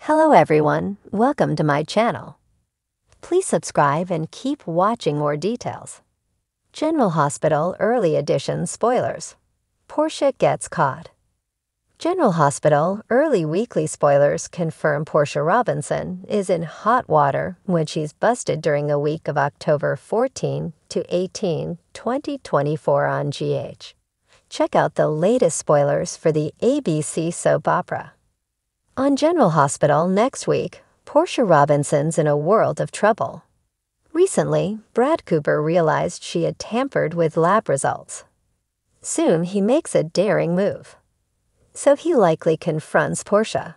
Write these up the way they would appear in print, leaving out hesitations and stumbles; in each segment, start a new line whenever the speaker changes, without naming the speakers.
Hello everyone, welcome to my channel. Please subscribe and keep watching more details. General Hospital Early Edition Spoilers. Portia gets caught. General Hospital Early Weekly Spoilers confirm Portia Robinson is in hot water when she's busted during the week of October 14 to 18, 2024 on GH. Check out the latest spoilers for the ABC soap opera. On General Hospital next week, Portia Robinson's in a world of trouble. Recently, Brad Cooper realized she had tampered with lab results. Soon, he makes a daring move. So he likely confronts Portia.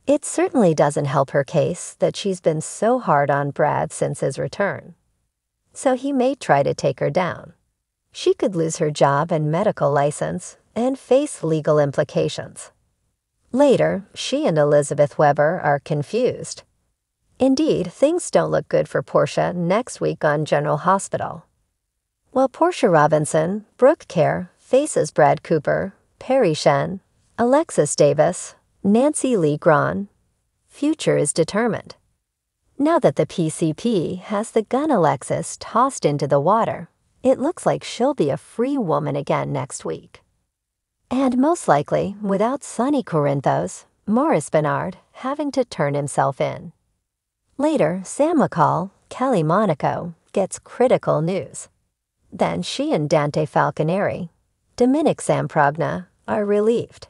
It certainly doesn't help her case that she's been so hard on Brad since his return. So he may try to take her down. She could lose her job and medical license and face legal implications. Later, she and Elizabeth Weber are confused. Indeed, things don't look good for Portia next week on General Hospital. While Portia Robinson, Brooke Kerr, faces Brad Cooper, Perry Shen, Alexis Davis, Nancy Lee Grahn, future is determined. Now that the PCP has the gun Alexis tossed into the water, it looks like she'll be a free woman again next week. And most likely, without Sonny Corinthos, Morris Bernard having to turn himself in. Later, Sam McCall, Kelly Monaco, gets critical news. Then she and Dante Falconeri, Dominic Samprogna, are relieved.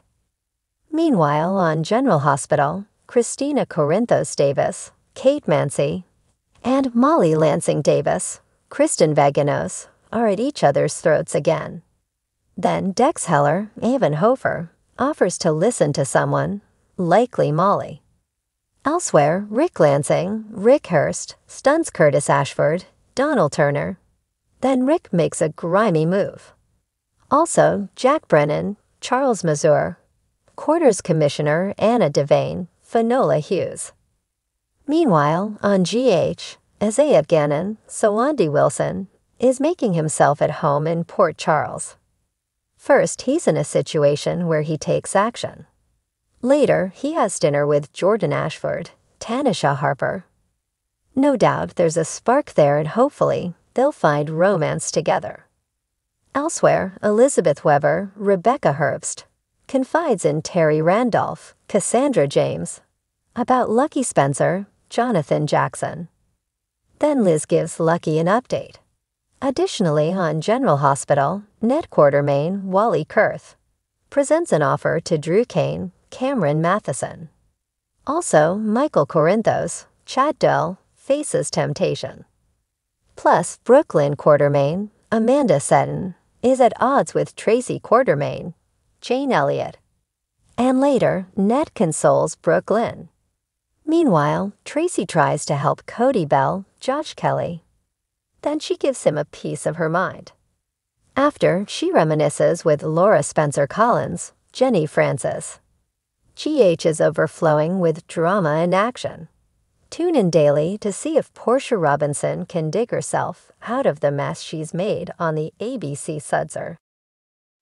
Meanwhile, on General Hospital, Christina Corinthos Davis, Kate Mancy, and Molly Lansing Davis, Kristen Vaginos, are at each other's throats again. Then Dex Heller, Avon Hofer, offers to listen to someone, likely Molly. Elsewhere, Rick Lansing, Rick Hurst, stuns Curtis Ashford, Donald Turner. Then Rick makes a grimy move. Also, Jack Brennan, Charles Mazur, Quarters Commissioner Anna Devane, Finola Hughes. Meanwhile, on GH, Isaiah Gannon, Sawandi Wilson, is making himself at home in Port Charles. First, he's in a situation where he takes action. Later, he has dinner with Jordan Ashford, Tanisha Harper. No doubt there's a spark there and hopefully they'll find romance together. Elsewhere, Elizabeth Weber, Rebecca Herbst, confides in Terry Randolph, Cassandra James, about Lucky Spencer, Jonathan Jackson. Then Liz gives Lucky an update. Additionally, on General Hospital, Ned Quartermain, Wally Kurth, presents an offer to Drew Kane, Cameron Matheson. Also, Michael Corinthos, Chad Dell, faces temptation. Plus, Brooklyn Quartermain, Amanda Seton, is at odds with Tracy Quartermain, Jane Elliott. And later, Ned consoles Brooklyn. Meanwhile, Tracy tries to help Cody Bell, Josh Kelly. Then she gives him a piece of her mind. After, she reminisces with Laura Spencer Collins, Jenny Francis. GH is overflowing with drama and action. Tune in daily to see if Portia Robinson can dig herself out of the mess she's made on the ABC Sudzer.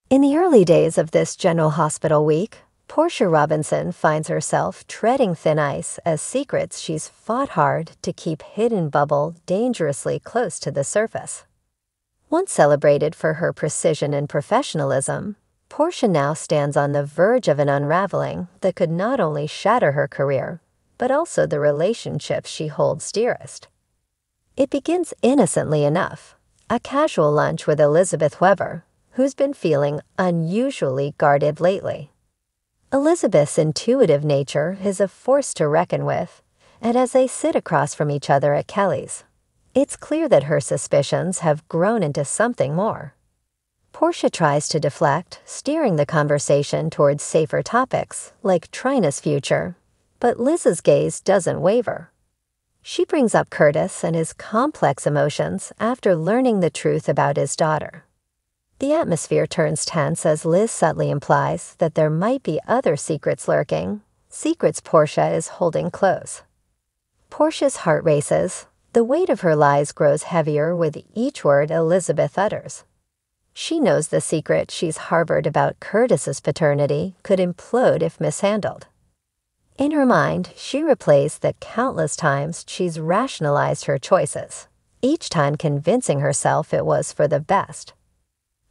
In the early days of this General Hospital week, Portia Robinson finds herself treading thin ice as secrets she's fought hard to keep hidden bubble dangerously close to the surface. Once celebrated for her precision and professionalism, Portia now stands on the verge of an unraveling that could not only shatter her career, but also the relationships she holds dearest. It begins innocently enough, a casual lunch with Elizabeth Weber, who's been feeling unusually guarded lately. Elizabeth's intuitive nature is a force to reckon with, and as they sit across from each other at Kelly's, it's clear that her suspicions have grown into something more. Portia tries to deflect, steering the conversation towards safer topics like Trina's future, but Liz's gaze doesn't waver. She brings up Curtis and his complex emotions after learning the truth about his daughter. The atmosphere turns tense as Liz subtly implies that there might be other secrets lurking, secrets Portia is holding close. Portia's heart races. The weight of her lies grows heavier with each word Elizabeth utters. She knows the secret she's harbored about Curtis's paternity could implode if mishandled. In her mind, she replays the countless times she's rationalized her choices, each time convincing herself it was for the best.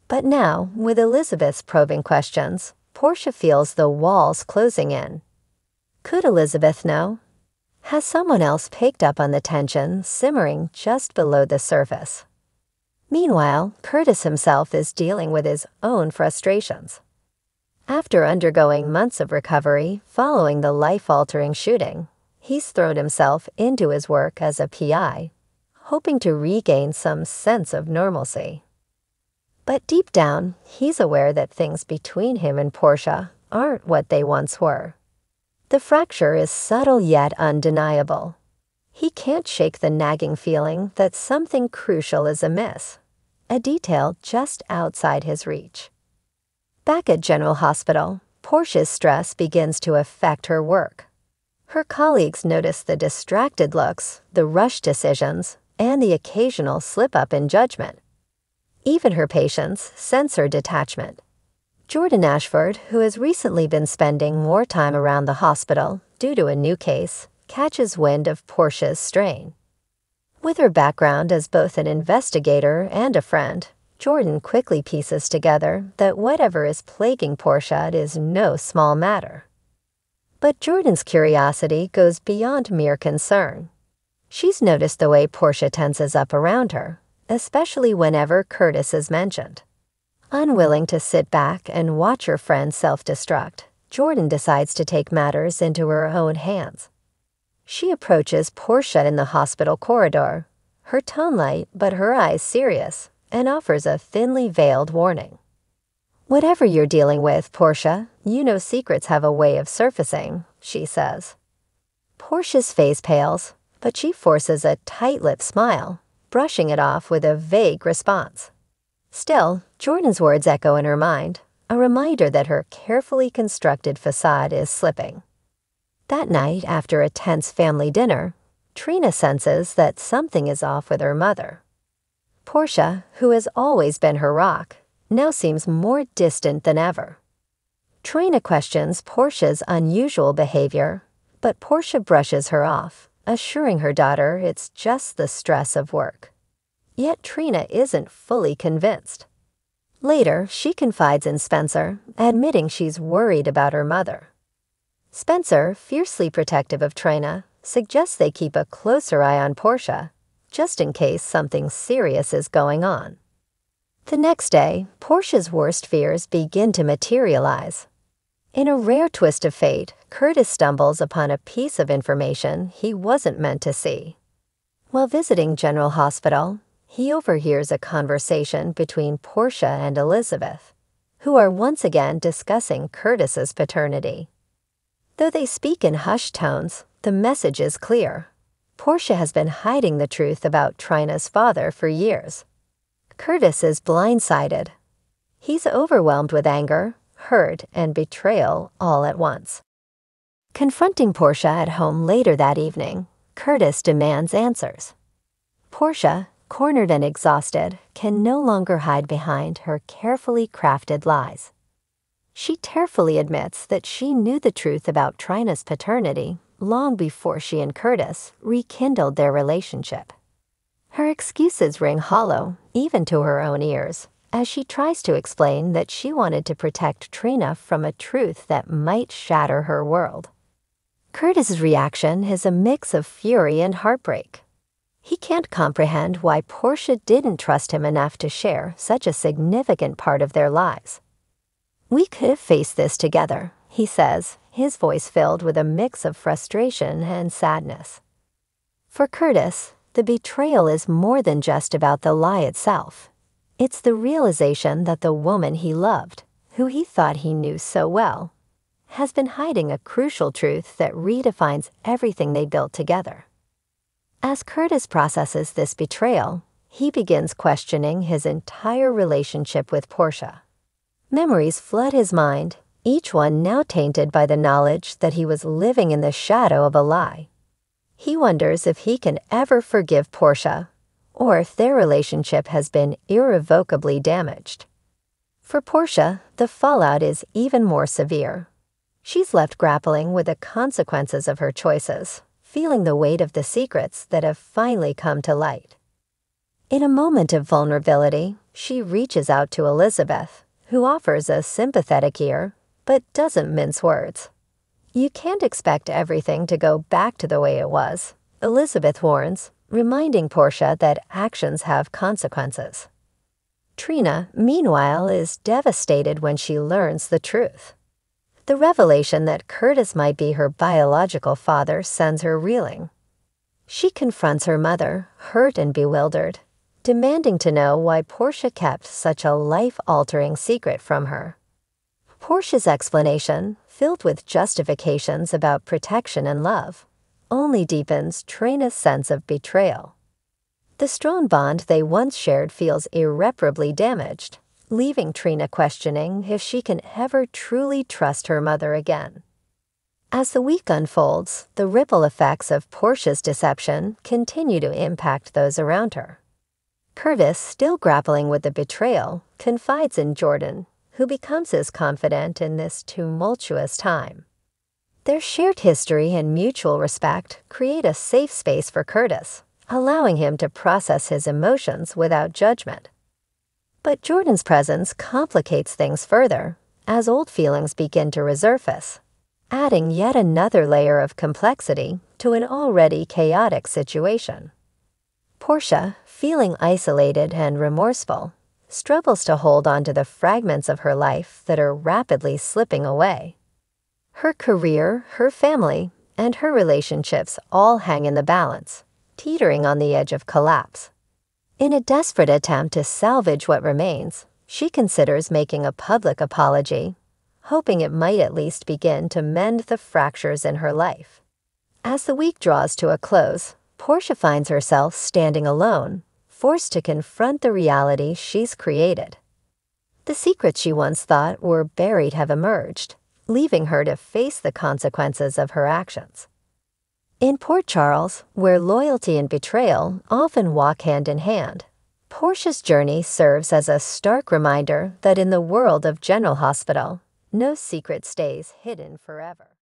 But now, with Elizabeth's probing questions, Portia feels the walls closing in. Could Elizabeth know? Has someone else picked up on the tension simmering just below the surface? Meanwhile, Curtis himself is dealing with his own frustrations. After undergoing months of recovery following the life-altering shooting, he's thrown himself into his work as a PI, hoping to regain some sense of normalcy. But deep down, he's aware that things between him and Portia aren't what they once were. The fracture is subtle yet undeniable. He can't shake the nagging feeling that something crucial is amiss, a detail just outside his reach. Back at General Hospital, Portia's stress begins to affect her work. Her colleagues notice the distracted looks, the rushed decisions, and the occasional slip-up in judgment. Even her patients sense her detachment. Jordan Ashford, who has recently been spending more time around the hospital due to a new case, catches wind of Portia's strain. With her background as both an investigator and a friend, Jordan quickly pieces together that whatever is plaguing Portia is no small matter. But Jordan's curiosity goes beyond mere concern. She's noticed the way Portia tenses up around her, especially whenever Curtis is mentioned. Unwilling to sit back and watch her friend self-destruct, Jordan decides to take matters into her own hands. She approaches Portia in the hospital corridor, her tone light but her eyes serious, and offers a thinly veiled warning. "Whatever you're dealing with, Portia, you know secrets have a way of surfacing," she says. Portia's face pales, but she forces a tight-lipped smile, brushing it off with a vague response. Still, Jordan's words echo in her mind, a reminder that her carefully constructed facade is slipping. That night, after a tense family dinner, Trina senses that something is off with her mother. Portia, who has always been her rock, now seems more distant than ever. Trina questions Portia's unusual behavior, but Portia brushes her off, assuring her daughter it's just the stress of work. Yet Trina isn't fully convinced. Later, she confides in Spencer, admitting she's worried about her mother. Spencer, fiercely protective of Trina, suggests they keep a closer eye on Portia, just in case something serious is going on. The next day, Portia's worst fears begin to materialize. In a rare twist of fate, Curtis stumbles upon a piece of information he wasn't meant to see. While visiting General Hospital, he overhears a conversation between Portia and Elizabeth, who are once again discussing Curtis's paternity. Though they speak in hushed tones, the message is clear. Portia has been hiding the truth about Trina's father for years. Curtis is blindsided. He's overwhelmed with anger, hurt, and betrayal all at once. Confronting Portia at home later that evening, Curtis demands answers. Portia, cornered and exhausted, can no longer hide behind her carefully crafted lies. She tearfully admits that she knew the truth about Trina's paternity long before she and Curtis rekindled their relationship. Her excuses ring hollow, even to her own ears, as she tries to explain that she wanted to protect Trina from a truth that might shatter her world. Curtis's reaction is a mix of fury and heartbreak. He can't comprehend why Portia didn't trust him enough to share such a significant part of their lives. "We could have faced this together," he says, his voice filled with a mix of frustration and sadness. For Curtis, the betrayal is more than just about the lie itself. It's the realization that the woman he loved, who he thought he knew so well, has been hiding a crucial truth that redefines everything they built together. As Curtis processes this betrayal, he begins questioning his entire relationship with Portia. Memories flood his mind, each one now tainted by the knowledge that he was living in the shadow of a lie. He wonders if he can ever forgive Portia, or if their relationship has been irrevocably damaged. For Portia, the fallout is even more severe. She's left grappling with the consequences of her choices, feeling the weight of the secrets that have finally come to light. In a moment of vulnerability, she reaches out to Elizabeth, who offers a sympathetic ear, but doesn't mince words. "You can't expect everything to go back to the way it was," Elizabeth warns, reminding Portia that actions have consequences. Trina, meanwhile, is devastated when she learns the truth. The revelation that Curtis might be her biological father sends her reeling. She confronts her mother, hurt and bewildered, demanding to know why Portia kept such a life-altering secret from her. Portia's explanation, filled with justifications about protection and love, only deepens Trina's sense of betrayal. The strong bond they once shared feels irreparably damaged, leaving Trina questioning if she can ever truly trust her mother again. As the week unfolds, the ripple effects of Portia's deception continue to impact those around her. Curtis, still grappling with the betrayal, confides in Jordan, who becomes his confidant in this tumultuous time. Their shared history and mutual respect create a safe space for Curtis, allowing him to process his emotions without judgment. But Jordan's presence complicates things further as old feelings begin to resurface, adding yet another layer of complexity to an already chaotic situation. Portia, feeling isolated and remorseful, struggles to hold on to the fragments of her life that are rapidly slipping away. Her career, her family, and her relationships all hang in the balance, teetering on the edge of collapse. In a desperate attempt to salvage what remains, she considers making a public apology, hoping it might at least begin to mend the fractures in her life. As the week draws to a close, Portia finds herself standing alone, forced to confront the reality she's created. The secrets she once thought were buried have emerged, leaving her to face the consequences of her actions. In Port Charles, where loyalty and betrayal often walk hand in hand, Portia's journey serves as a stark reminder that in the world of General Hospital, no secret stays hidden forever.